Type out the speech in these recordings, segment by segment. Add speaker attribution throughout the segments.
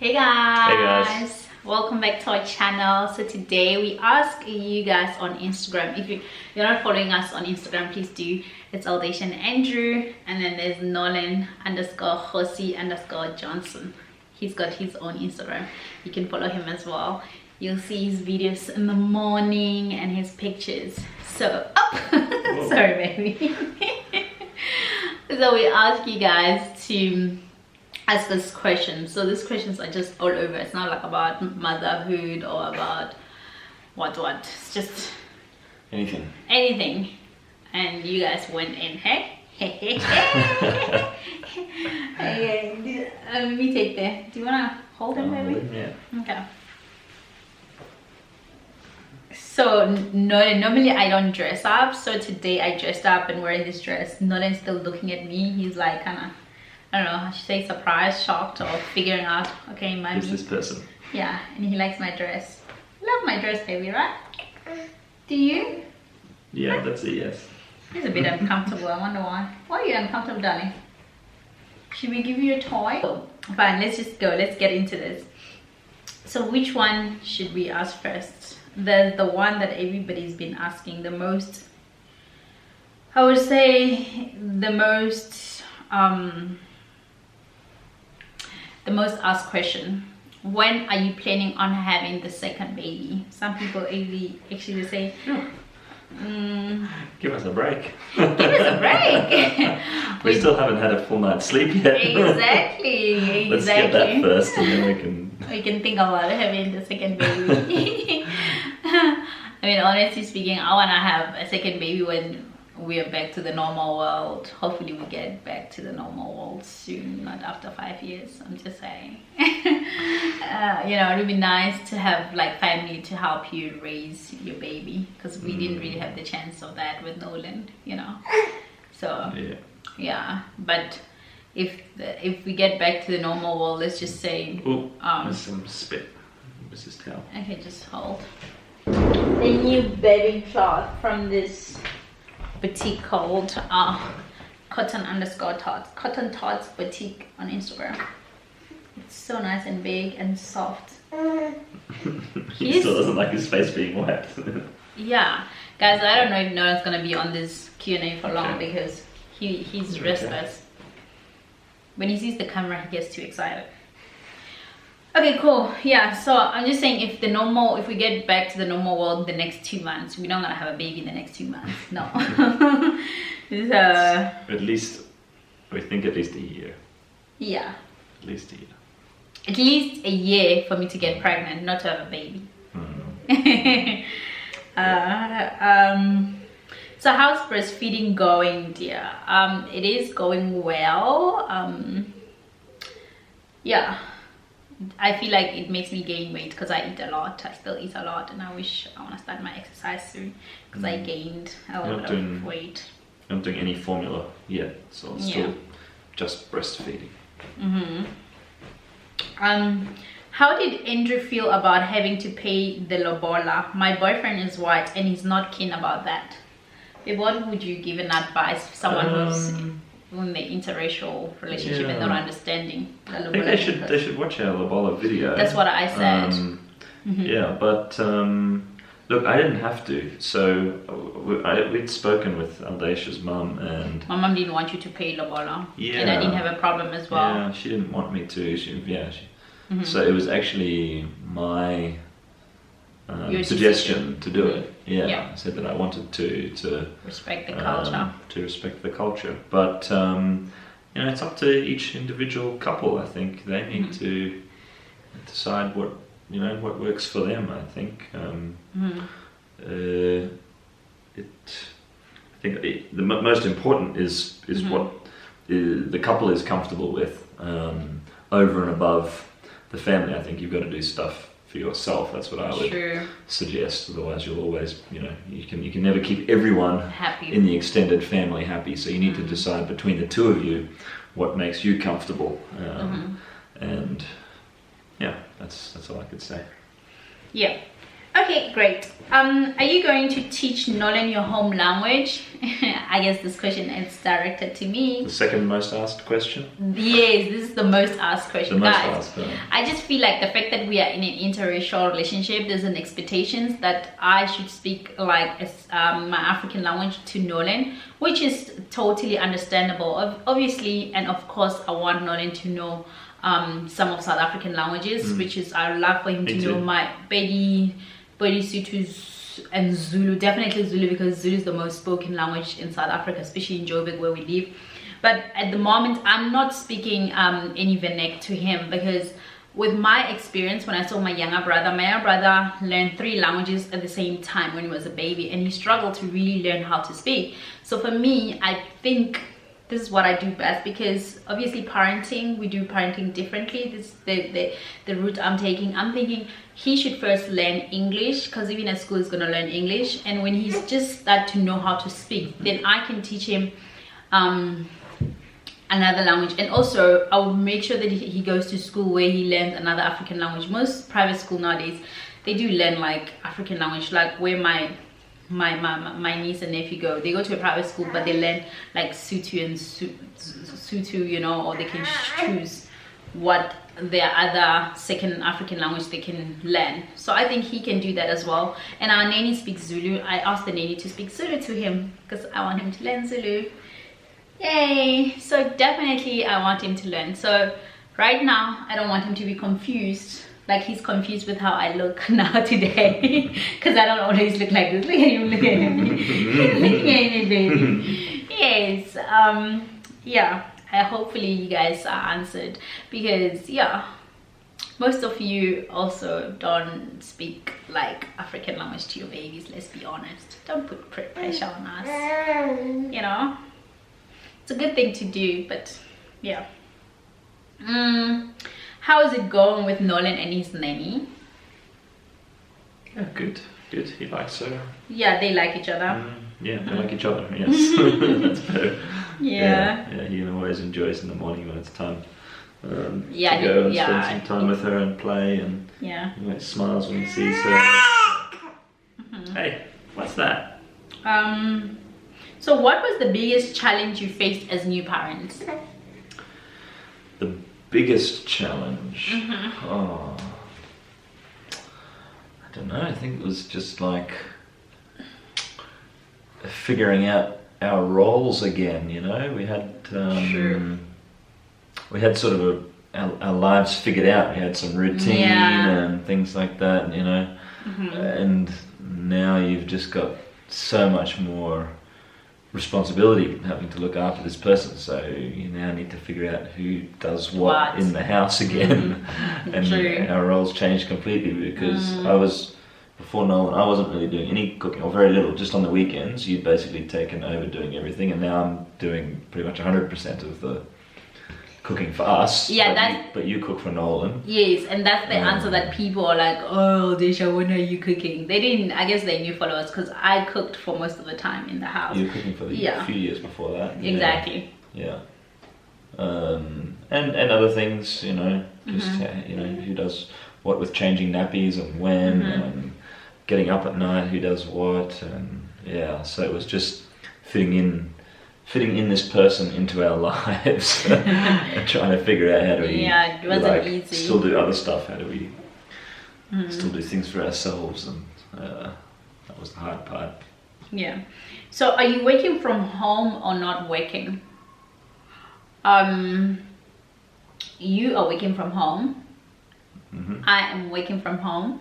Speaker 1: Hey guys.
Speaker 2: Hey guys,
Speaker 1: Welcome back to our channel. So today we ask you guys on Instagram, if you're not following us on Instagram, please do. It's Aldation Andrew, and then there's Nolan_Josie_Johnson. He's got his own Instagram, you can follow him as well. You'll see his videos in the morning and his pictures. So sorry baby. So we ask you guys to ask us questions. So these questions are just all over. It's not like about motherhood or about what. It's just
Speaker 2: anything.
Speaker 1: And you guys went in, hey? Okay, let me take that. Do you wanna hold him, baby?
Speaker 2: Yeah.
Speaker 1: Okay. So normally I don't dress up. So today I dressed up and wearing this dress. Nolan's still looking at me. He's like kinda, I don't know, I should say surprised, shocked, or figuring out, okay, mommy.
Speaker 2: Who's this person?
Speaker 1: Yeah, and he likes my dress. Love my dress, baby, right? Do you?
Speaker 2: Yeah, that's a yes.
Speaker 1: He's a bit uncomfortable, I wonder why. Why are you uncomfortable, darling? Should we give you a toy? Oh, fine, let's just go, let's get into this. So which one should we ask first? The one that everybody's been asking the most. I would say the most asked question: when are you planning on having the second baby? Some people actually say,
Speaker 2: Give us a break.
Speaker 1: give us a break.
Speaker 2: We still haven't had a full night's sleep yet.
Speaker 1: Exactly.
Speaker 2: Let's get that first and then
Speaker 1: we can think about having the second baby. I mean, honestly speaking, I want to have a second baby when we are back to the normal world. Hopefully we get back to the normal world soon, not after 5 years. I'm just saying. You know, it would be nice to have like family to help you raise your baby, because we didn't really have the chance of that with Nolan, you know. So yeah, but if we get back to the normal world, let's just say
Speaker 2: there's some spit. What's this towel?
Speaker 1: Okay, just hold. The new baby cloth from this boutique called Cotton Tots Boutique on Instagram. It's so nice and big and soft.
Speaker 2: He still doesn't like his face being wet.
Speaker 1: Yeah, guys, I don't know if Nolan's gonna be on this Q&A for long because he's restless. When he sees the camera, he gets too excited. Okay, cool. Yeah, so I'm just saying, if we get back to the normal world the next 2 months, we're not gonna have a baby in the next 2 months. No. So,
Speaker 2: at least a year.
Speaker 1: Yeah.
Speaker 2: At least a year.
Speaker 1: At least a year for me to get pregnant, not to have a baby. So how's breastfeeding going, dear? It is going well. Yeah. I feel like it makes me gain weight because I eat a lot. I still eat a lot, and I wish I want to start my exercise soon because I gained a lot of weight.
Speaker 2: You're not doing any formula yet, so it's still just breastfeeding.
Speaker 1: How did Andrew feel about having to pay the lobola? My boyfriend is white and he's not keen about that. What would you give an advice for someone who's in the interracial relationship and not understanding the lobola?
Speaker 2: I think they should watch our lobola video.
Speaker 1: That's what I said.
Speaker 2: Yeah, but look, I didn't have to. So we'd spoken with Aldatia's mum, and
Speaker 1: my mum didn't want you to pay lobola.
Speaker 2: Yeah,
Speaker 1: and I didn't have a problem as well.
Speaker 2: Yeah, she didn't want me to. So it was actually my suggestion to do it. I said that I wanted to
Speaker 1: respect the culture.
Speaker 2: To respect the culture, but you know, it's up to each individual couple. I think they need to decide what works for them. I think the most important is what the couple is comfortable with, over and above the family. I think you've got to do stuff for yourself. That's what I would suggest. Otherwise, you'll always, you can never keep everyone
Speaker 1: happy
Speaker 2: in the extended family happy. So you need to decide between the two of you what makes you comfortable. And yeah, that's all I could say.
Speaker 1: Yeah. Okay. Okay, great. Are you going to teach Nolan your home language? I guess this question is directed to me.
Speaker 2: The second most asked question?
Speaker 1: Yes, this is the most asked question.
Speaker 2: The most
Speaker 1: Guys,
Speaker 2: asked, yeah.
Speaker 1: I just feel like the fact that we are in an interracial relationship, there's an expectations that I should speak like my African language to Nolan, which is totally understandable. Obviously, and of course, I want Nolan to know some of South African languages, which is I would love for him to know my Pedi, Sotho, and Zulu. Definitely Zulu, because Zulu is the most spoken language in South Africa, especially in Joburg where we live. But at the moment, I'm not speaking any Vernac to him, because with my experience, when I saw my younger brother learned 3 languages at the same time when he was a baby, and he struggled to really learn how to speak. So for me, I think this is what I do best, because obviously parenting, we do parenting differently. This the route I'm taking. I'm thinking he should first learn English, because even at school he's going to learn English, and when he's just start to know how to speak, then I can teach him another language. And also I will make sure that he goes to school where he learns another African language. Most private school nowadays, they do learn like African language, like where my niece and nephew go. They go to a private school, but they learn like Sotho and Sotho, you know, or they can choose what their other second African language they can learn. So I think he can do that as well. And our nanny speaks Zulu. I asked the nanny to speak Zulu to him, because I want him to learn Zulu. Yay! So definitely I want him to learn. So right now I don't want him to be confused, like he's confused with how I look now today, because I don't always look like this. Look at him, look at him. Look at me, baby. Yes, yeah, hopefully you guys are answered, because yeah, most of you also don't speak like African language to your babies. Let's be honest, don't put pressure on us, you know. It's a good thing to do, but yeah. How is it going with Nolan and his nanny?
Speaker 2: Yeah, good. He likes her.
Speaker 1: Yeah, they like each other.
Speaker 2: Yeah, they like each other. Yes, that's better.
Speaker 1: Yeah.
Speaker 2: Yeah, he always enjoys in the morning when it's time to go and spend some time with her and play, and he always smiles when he sees her. Hey, what's that?
Speaker 1: So what was the biggest challenge you faced as new parents?
Speaker 2: The biggest challenge? Oh, I don't know. I think it was just like figuring out our roles again, you know. We had we had sort of our lives figured out. We had some routine and things like that, you know. And now you've just got so much more responsibility having to look after this person, so you now need to figure out who does what in the house again. And our roles changed completely, because I was, before Nolan, I wasn't really doing any cooking, or very little, just on the weekends. You'd basically taken over doing everything, and now I'm doing pretty much 100% of the cooking for us. Yeah, but you cook for Nolan.
Speaker 1: Yes, and that's the answer that people are like, oh, Desha, when are you cooking? They didn't, I guess they knew followers, because I cooked for most of the time in the house.
Speaker 2: You were cooking for the few years before that.
Speaker 1: Exactly.
Speaker 2: Yeah. And other things, you know, just you know, who does what with changing nappies and when, and getting up at night, who does what, and so it was just fitting in this person into our lives and trying to figure out how do we
Speaker 1: it wasn't easy.
Speaker 2: Still do other stuff, how do we still do things for ourselves, and that was the hard part. Yeah.
Speaker 1: So are you working from home or not working? You are working from home. I am working from home,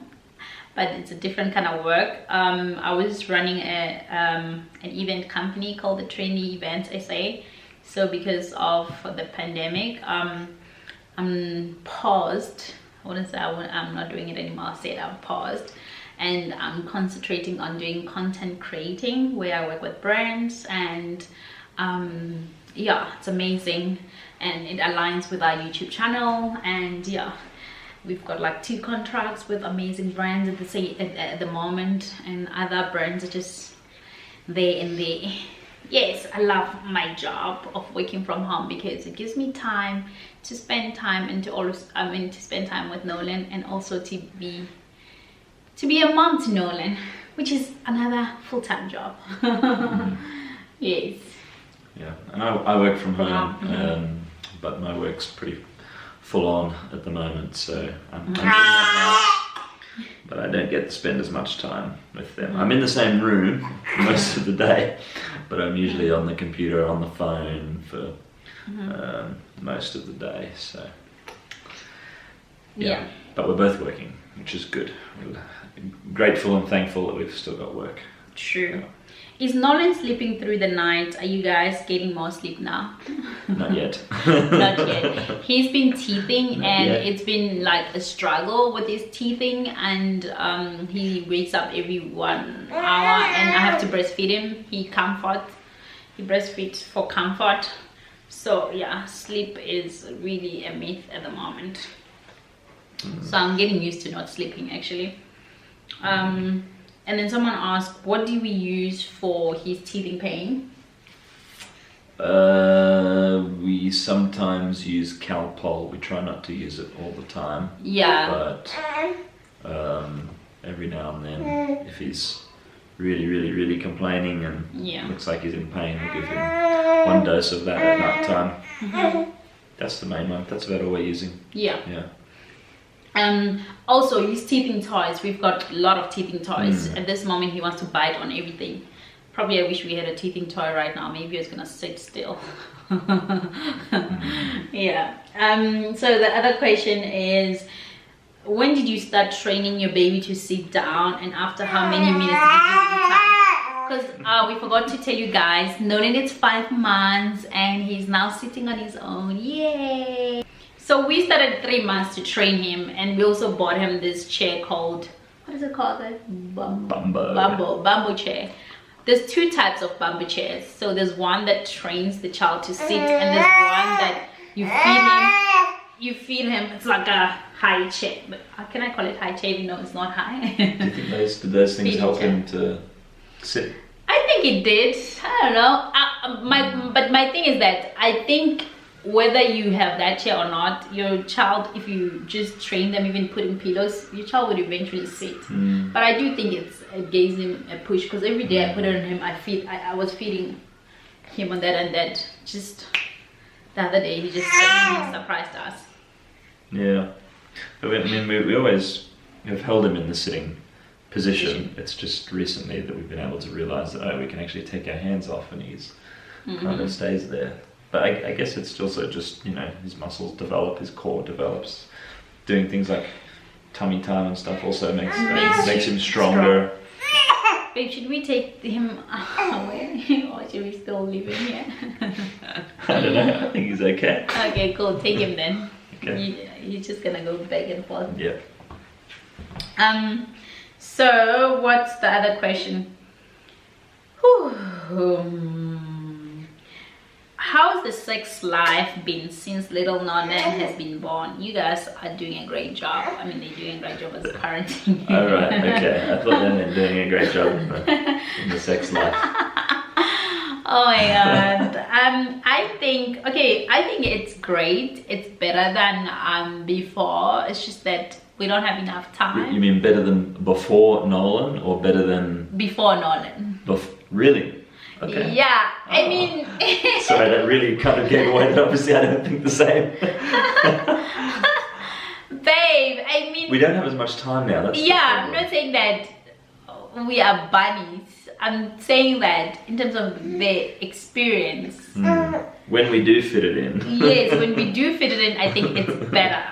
Speaker 1: but it's a different kind of work. I was running an event company called the Trendy Events SA. So because of the pandemic, I'm paused. I wouldn't say I'm not doing it anymore. I said I'm paused, and I'm concentrating on doing content creating, where I work with brands, and it's amazing, and it aligns with our YouTube channel, and we've got like 2 contracts with amazing brands at the moment, and other brands are just there and there. Yes, I love my job of working from home, because it gives me time to spend time and to spend time with Nolan, and also to to be a mom to Nolan, which is another full-time job. Yes.
Speaker 2: Yeah, and I work from home, but my work's pretty full on at the moment, so I'm doing that now, but I don't get to spend as much time with them. I'm in the same room most of the day, but I'm usually on the computer, on the phone for most of the day, so yeah. But we're both working, which is good. We're grateful and thankful that we've still got work.
Speaker 1: True. Is Nolan sleeping through the night? Are you guys getting more sleep now?
Speaker 2: Not yet.
Speaker 1: Not yet. He's been teething, and
Speaker 2: it's
Speaker 1: been like a struggle with his teething, and he wakes up every 1 hour, and I have to breastfeed him. He breastfeeds for comfort. So yeah, sleep is really a myth at the moment. So I'm getting used to not sleeping actually. And then someone asked, what do we use for his teething pain?
Speaker 2: We sometimes use Calpol. We try not to use it all the time.
Speaker 1: Yeah.
Speaker 2: But every now and then, if he's really complaining and looks like he's in pain, we'll give him 1 dose of that at night time. That's the main one. That's about all we're using.
Speaker 1: Yeah.
Speaker 2: Yeah.
Speaker 1: Also his teething toys, we've got a lot of teething toys. At this moment he wants to bite on everything. Probably I wish we had a teething toy right now. Maybe it's gonna sit still. Yeah. So the other question is, when did you start training your baby to sit down, and after how many minutes did you give him time? Because we forgot to tell you guys, Nolan is 5 months and he's now sitting on his own. Yay! So we started at 3 months to train him, and we also bought him this chair called, what is it called? Bamboo chair. There's 2 types of bamboo chairs. So there's one that trains the child to sit, and there's one that you feed him. It's like a high chair, but can I call it high chair even though it's not high?
Speaker 2: Do you think those things help him to sit?
Speaker 1: I think it did. I don't know. But my thing is that I think whether you have that chair or not, your child, if you just train them, even putting pillows, your child would eventually sit. But I do think it gives him a push, because every day I put it on him, I was feeding him on that, and that just the other day he just surprised us. Yeah,
Speaker 2: but we always have held him in the sitting position. It's just recently that we've been able to realize that we can actually take our hands off, and he's kind of stays there. But I guess it's also just, his muscles develop, his core develops. Doing things like tummy time and stuff also makes him stronger.
Speaker 1: Babe, should we take him away or should we still leave him here?
Speaker 2: I don't know, I think he's okay.
Speaker 1: Okay, cool, take him then.
Speaker 2: Okay.
Speaker 1: He's just gonna go back and forth.
Speaker 2: Yeah.
Speaker 1: So what's the other question? How's the sex life been since little Nolan has been born? You guys are doing a great job. I mean, they're doing a great job as parenting.
Speaker 2: All right, okay. I thought they were doing a great job in the sex life.
Speaker 1: Oh my god. I think it's great. It's better than before. It's just that we don't have enough time.
Speaker 2: You mean better than before Nolan, or better than
Speaker 1: before Nolan?
Speaker 2: Really? Okay.
Speaker 1: Yeah, I mean...
Speaker 2: Sorry, that really kind of gave away that obviously I don't think the same.
Speaker 1: Babe, I mean...
Speaker 2: We don't have as much time now. That's
Speaker 1: I'm not saying that we are bunnies. I'm saying that in terms of the experience.
Speaker 2: When we do fit it in.
Speaker 1: Yes, when we do fit it in, I think it's better.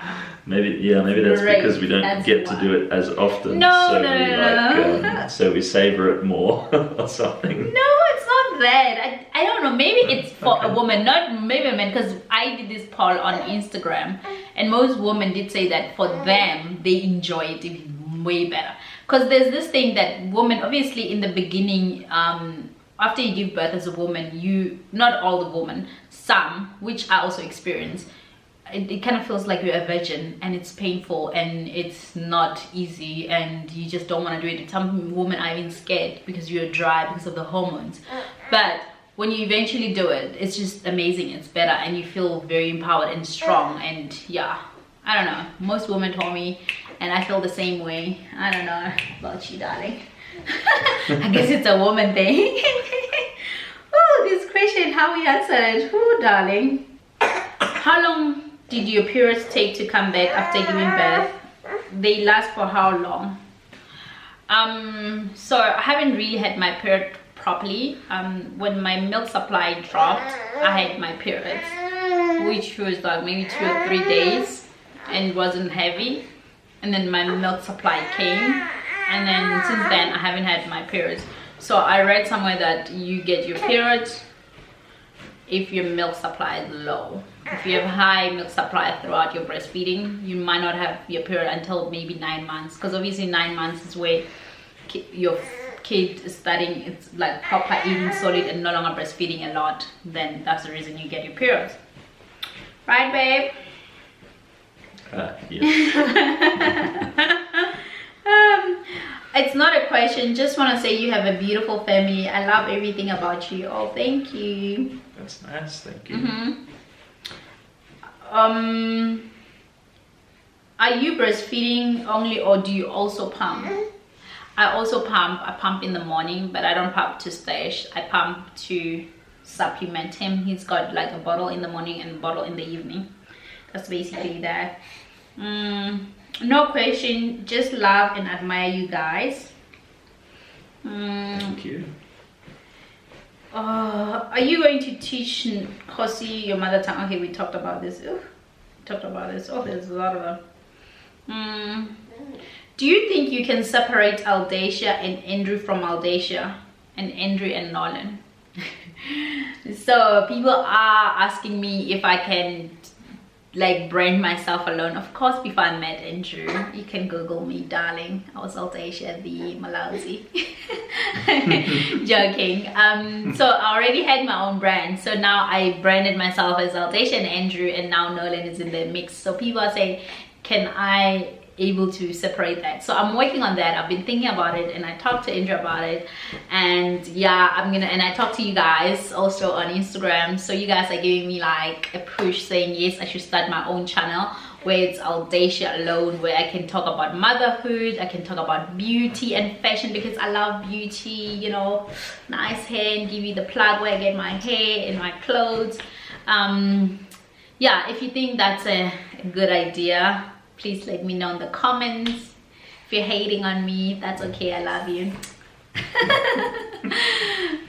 Speaker 2: Maybe that's because we don't get to do it as often.
Speaker 1: No.
Speaker 2: So we savor it more or something.
Speaker 1: No, it's not that. I don't know. Maybe it's for a woman, not maybe a man. Because I did this poll on Instagram, and most women did say that for them, they enjoy it even way better. Because there's this thing that women, obviously, in the beginning, after you give birth as a woman, not all the women, some, which I also experienced. It kind of feels like you're a virgin, and it's painful and it's not easy, and you just don't want to do it. Some women are even scared because you're dry because of the hormones. But when you eventually do it, it's just amazing. It's better, and you feel very empowered and strong. And yeah, I don't know. Most women told me and I feel the same way. I don't know about you, darling. I guess it's a woman thing. Oh, this question, how we answered it. Oh, darling. How long did your periods take to come back after giving birth? They last for how long? So I haven't really had my period properly. When my milk supply dropped, I had my periods, which was like maybe 2 or 3 days, and it wasn't heavy. And then my milk supply came, and then since then I haven't had my periods. So I read somewhere that you get your periods if your milk supply is low. If you have high milk supply throughout your breastfeeding, you might not have your period until maybe 9 months, because obviously 9 months is where your kid is starting, it's like proper eating solid and no longer breastfeeding a lot. Then that's the reason you get your periods, right, babe?
Speaker 2: Yeah.
Speaker 1: It's not a question, just want to say you have a beautiful family. I love everything about you. Oh, thank you.
Speaker 2: That's nice, thank you.
Speaker 1: Are you breastfeeding only, or do you also pump? I also pump. I pump in the morning, but I don't pump to stash. I pump to supplement him. He's got like a bottle in the morning and a bottle in the evening. That's basically that. No question, just love and admire you guys.
Speaker 2: Thank you.
Speaker 1: Are you going to teach Josie your mother tongue? Okay, we talked about this. Oh, there's a lot of them. Do you think you can separate Aldacia and Andrew from Aldacia, and Andrew and Nolan? So people are asking me if I can like brand myself alone. Of course, before I met Andrew, you can Google me, darling. I was Aldacia the Malawi. Joking. So I already had my own brand, so now I branded myself as Aldacia and Andrew, and now Nolan is in the mix. So people are saying, can I able to separate that? So I'm working on that. I've been thinking about it, and I talked to Andrew about it, and yeah, and I talked to you guys also on Instagram. So you guys are giving me like a push saying yes, I should start my own channel where it's Aldacia alone, where I can talk about motherhood, I can talk about beauty and fashion, because I love beauty, you know, nice hair, and give you the plug where I get my hair and my clothes. Yeah, if you think that's a good idea, please let me know in the comments. If you're hating on me, that's okay, I love you.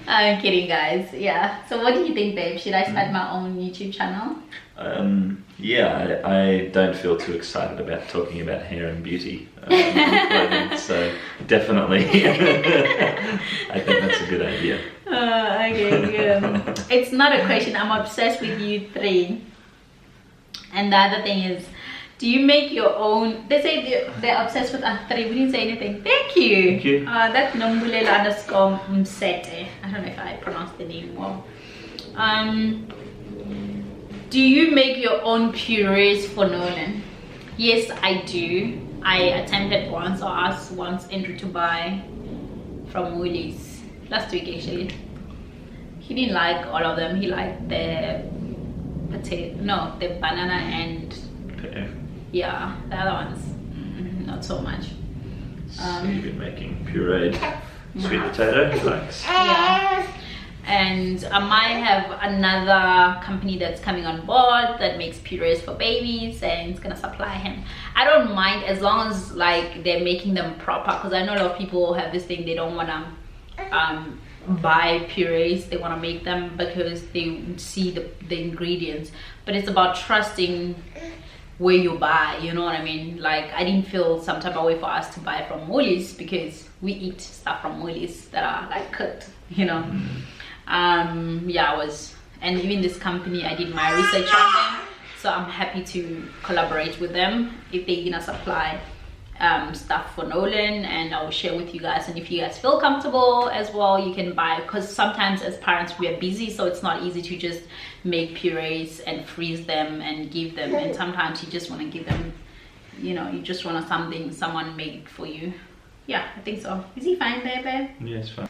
Speaker 1: I'm kidding, guys. Yeah, so what do you think, babe? Should I start my own YouTube channel?
Speaker 2: Yeah, I don't feel too excited about talking about hair and beauty, so definitely I think that's a good idea.
Speaker 1: Okay, good. It's not a question, I'm obsessed with you three. And the other thing is, do you make your own? They say they're obsessed with us three. We didn't say anything. Thank you.
Speaker 2: Thank you.
Speaker 1: That's _Msete. I don't know if I pronounced the name well. Do you make your own purees for Nolan? Yes, I do. I attempted once, or asked once Andrew to buy from Woolies last week actually. He didn't like all of them. He liked the the banana and
Speaker 2: Pear.
Speaker 1: yeah, the other ones not so much.
Speaker 2: So you've been making pureed sweet potato, he likes.
Speaker 1: Yeah. And I might have another company that's coming on board that makes purees for babies, and it's gonna supply him. I don't mind as long as like they're making them proper, because I know a lot of people have this thing, they don't wanna buy purees, they want to make them because they see the ingredients. But it's about trusting where you buy, you know what I mean? Like, I didn't feel some type of way for us to buy from Woolies, because we eat stuff from Woolies that are like cooked, you know. Yeah, and even this company, I did my research on them, so I'm happy to collaborate with them if they're gonna supply stuff for Nolan, and I will share with you guys. And if you guys feel comfortable as well, you can buy, because sometimes as parents we are busy, so it's not easy to just make purees and freeze them and give them, and sometimes you just want to give them, you know, you just want someone made it for you. Yeah, I think so. Is he fine there, babe?
Speaker 2: Yeah, it's fine.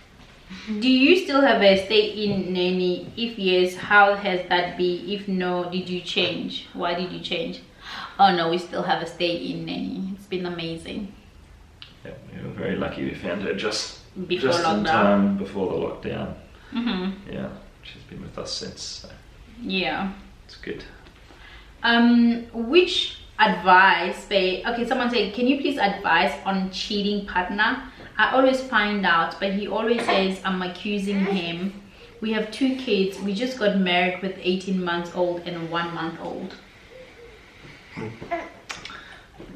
Speaker 1: Do you still have a stay-in nanny? If yes, how has that been? If no, did you change? Why did you change? Oh no, we still have a stay-in nanny. It's been amazing.
Speaker 2: Yeah, we were very lucky. We found her just
Speaker 1: Before
Speaker 2: in
Speaker 1: lockdown.
Speaker 2: time before the lockdown.
Speaker 1: Mm-hmm.
Speaker 2: She's been with us since. So
Speaker 1: Yeah.
Speaker 2: it's good.
Speaker 1: Which advice, babe? Okay, someone said, can you please advise on cheating partner? I always find out, but he always says I'm accusing him. We have 2 kids. We just got married with 18 months old and 1 month old.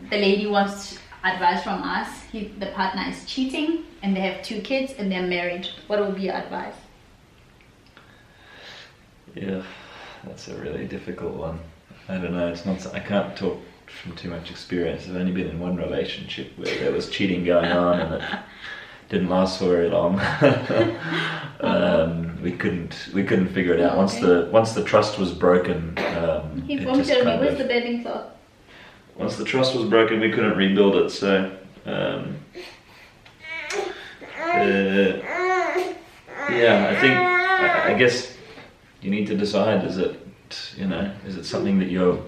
Speaker 1: The lady wants advice from us. The partner is cheating and they have 2 kids and they're married. What would be your advice?
Speaker 2: Yeah, that's a really difficult one. I don't know. It's not. I can't talk from too much experience. I've only been in one relationship where there was cheating going on, and it didn't last for very long. We couldn't figure it out. Once the trust was broken,
Speaker 1: He won't tell me. Where's the bedding cloth?
Speaker 2: Once the trust was broken, we couldn't rebuild it. So, I guess you need to decide: is it something that you're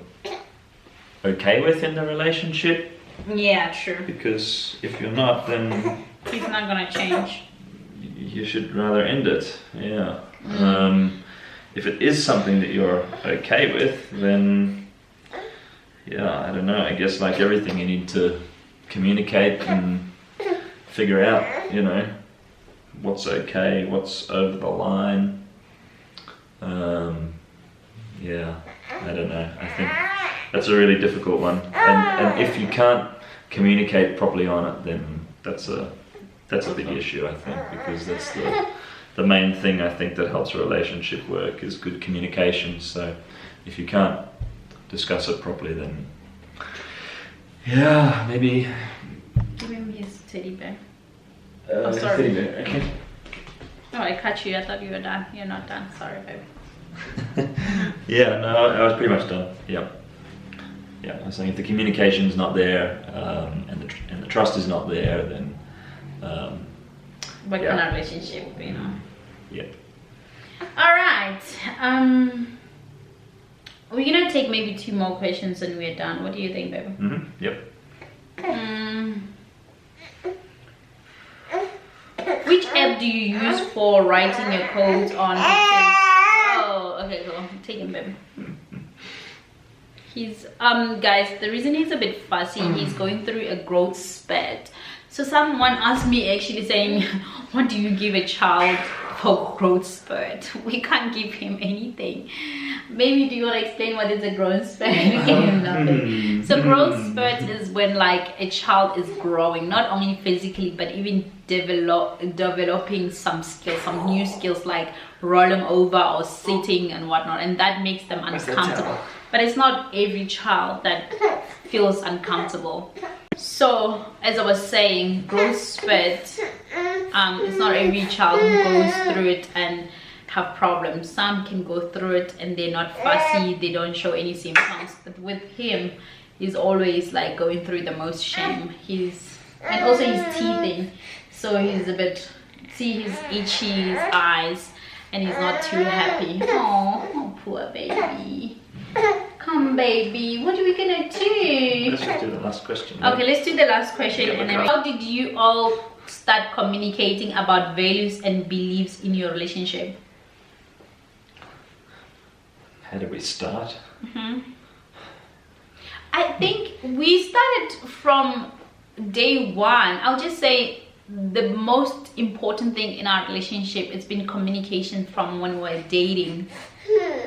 Speaker 2: okay with in the relationship?
Speaker 1: Yeah, true.
Speaker 2: Because if you're not, then
Speaker 1: He's not gonna change.
Speaker 2: you should rather end it. Yeah. If it is something that you're okay with, then I don't know. I guess like everything, you need to communicate and figure out, what's okay, what's over the line. I don't know. I think that's a really difficult one. And if you can't communicate properly on it, then that's a big issue, I think, because that's the main thing I think that helps a relationship work is good communication. So if you can't discuss it properly, then maybe.
Speaker 1: Give him his teddy bear.
Speaker 2: Sorry. Teddy bear, okay.
Speaker 1: Oh, I cut you. I thought you were done. You're not done. Sorry, baby.
Speaker 2: No, I was pretty much done. Yeah, I was saying if the communication's not there and the trust is not there, then
Speaker 1: what kind of relationship,
Speaker 2: Yep.
Speaker 1: All right. We're gonna take maybe 2 more questions and we're done. What do you think, baby?
Speaker 2: Yep.
Speaker 1: Which app do you use for writing your codes on? Oh, okay, cool. Take him, baby. He's guys, the reason he's a bit fussy, he's going through a growth spurt. So someone asked me actually saying, what do you give a child for growth spurt? We can't give him anything. Maybe do you want to explain what is a growth spurt? We give him nothing. So growth spurt is when like a child is growing, not only physically but even developing some skills, some new skills like rolling over or sitting and whatnot, and that makes them uncomfortable. But it's not every child that feels uncomfortable. So as I was saying, growth spurt, it's not every child who goes through it and have problems. Some can go through it and they're not fussy, they don't show any symptoms. But with him, he's always like going through the most shame. And also he's teething, so he's a bit, he's itchy, his eyes, and he's not too happy. Oh, poor baby. Come, baby, what are we gonna do?
Speaker 2: Let's just do the last question.
Speaker 1: Okay, let's do the last question. And then, how did you all start communicating about values and beliefs in your relationship?
Speaker 2: How did we start?
Speaker 1: I think we started from day one. I'll just say the most important thing in our relationship, it's been communication from when we were dating.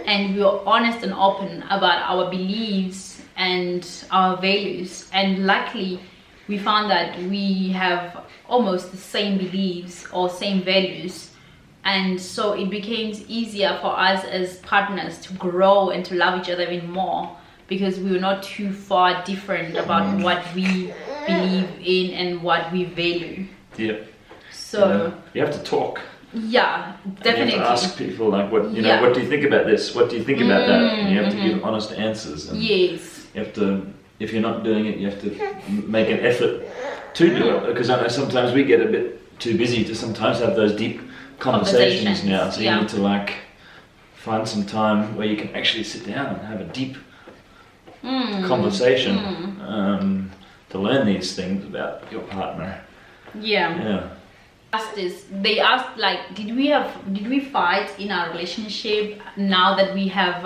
Speaker 1: And we were honest and open about our beliefs and our values. And luckily, we found that we have almost the same beliefs or same values. And so it became easier for us as partners to grow and to love each other even more, because we were not too far different about what we believe in and what we value.
Speaker 2: Yeah.
Speaker 1: So
Speaker 2: you have to talk.
Speaker 1: Yeah, definitely.
Speaker 2: You have to ask people like, what what do you think about this? What do you think about that? And you have to give honest answers. And
Speaker 1: yes.
Speaker 2: You have to, if you're not doing it, you have to make an effort to do it. Because I know sometimes we get a bit too busy to sometimes have those deep conversations now. So you need to like find some time where you can actually sit down and have a deep conversation. to learn these things about your partner.
Speaker 1: Yeah. They asked like, did we fight in our relationship? Now that we have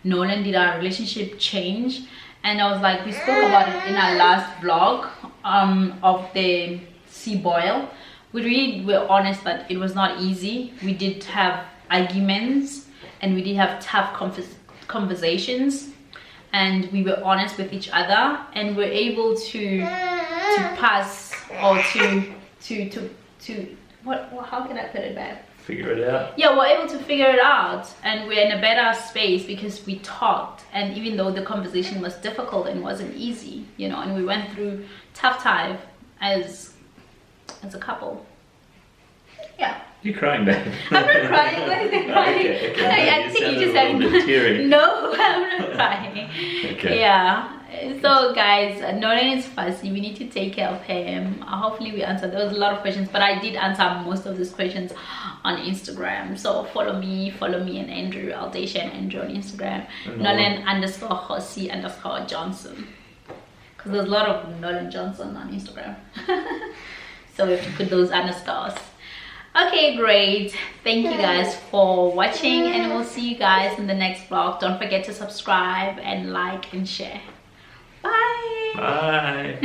Speaker 1: Nolan, did our relationship change? And I was like, we spoke about it in our last vlog of the sea boil. We really were honest that it was not easy. We did have arguments and we did have tough conversations, and we were honest with each other, and we're able to pass, or how can I put it back?
Speaker 2: Figure it out.
Speaker 1: Yeah, we're able to figure it out, and we're in a better space because we talked. And even though the conversation was difficult and wasn't easy, you know, and we went through tough time as a couple. Yeah.
Speaker 2: You're crying, babe.
Speaker 1: I'm not crying. What is it crying?
Speaker 2: Okay.
Speaker 1: I think you just had
Speaker 2: teary.
Speaker 1: No, I'm not crying.
Speaker 2: Okay.
Speaker 1: Yeah. So guys, Nolan is fussy. We need to take care of him. Hopefully we answered. There was a lot of questions, but I did answer most of these questions on Instagram. So follow me and Andrew, Aldesha and Andrew on Instagram. Nolan_Hosi_Johnson. Because there's a lot of Nolan Johnson on Instagram. So we have to put those underscores. Okay, great. Thank you guys for watching, and we'll see you guys in the next vlog. Don't forget to subscribe and like and share. Bye.
Speaker 2: Bye.